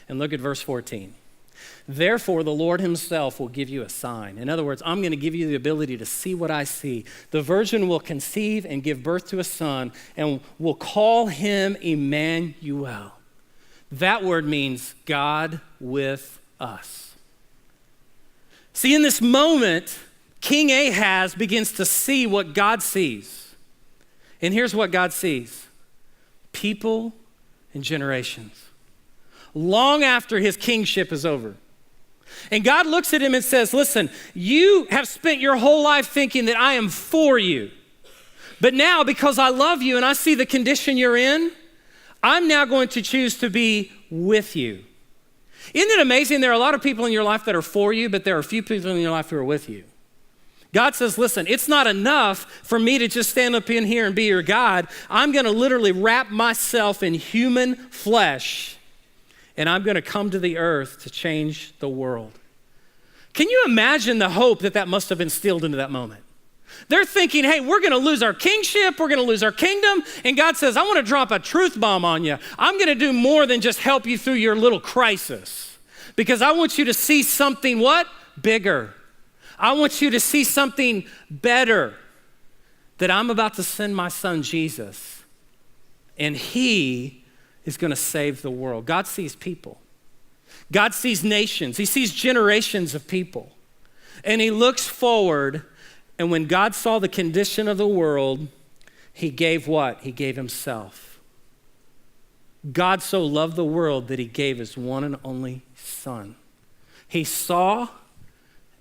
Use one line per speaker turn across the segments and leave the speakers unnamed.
And look at verse 14. Therefore, the Lord himself will give you a sign. In other words, I'm going to give you the ability to see what I see. The virgin will conceive and give birth to a son, and will call him Emmanuel. That word means God with us. See, in this moment, King Ahaz begins to see what God sees. And here's what God sees: people and generations. Long after his kingship is over. And God looks at him and says, listen, you have spent your whole life thinking that I am for you. But now, because I love you and I see the condition you're in, I'm now going to choose to be with you. Isn't it amazing? There are a lot of people in your life that are for you, but there are a few people in your life who are with you. God says, listen, it's not enough for me to just stand up in here and be your God. I'm going to literally wrap myself in human flesh, and I'm going to come to the earth to change the world. Can you imagine the hope that must have instilled into that moment? They're thinking, hey, we're going to lose our kingship, we're going to lose our kingdom, and God says, I want to drop a truth bomb on you. I'm going to do more than just help you through your little crisis, because I want you to see something what? Bigger. I want you to see something better, that I'm about to send my son Jesus, and he is going to save the world. God sees people. God sees nations. He sees generations of people. And he looks forward, and when God saw the condition of the world, he gave what? He gave himself. God so loved the world that he gave his one and only son. He saw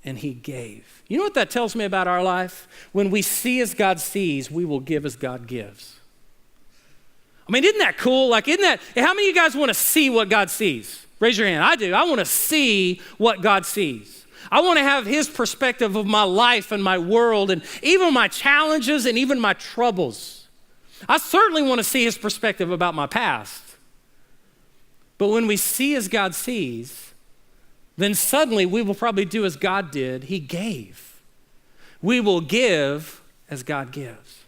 and he gave. You know what that tells me about our life? When we see as God sees, we will give as God gives. I mean, isn't that cool? Like, how many of you guys want to see what God sees? Raise your hand. I do. I want to see what God sees. I want to have his perspective of my life and my world and even my challenges and even my troubles. I certainly want to see his perspective about my past. But when we see as God sees, then suddenly we will probably do as God did. He gave. We will give as God gives.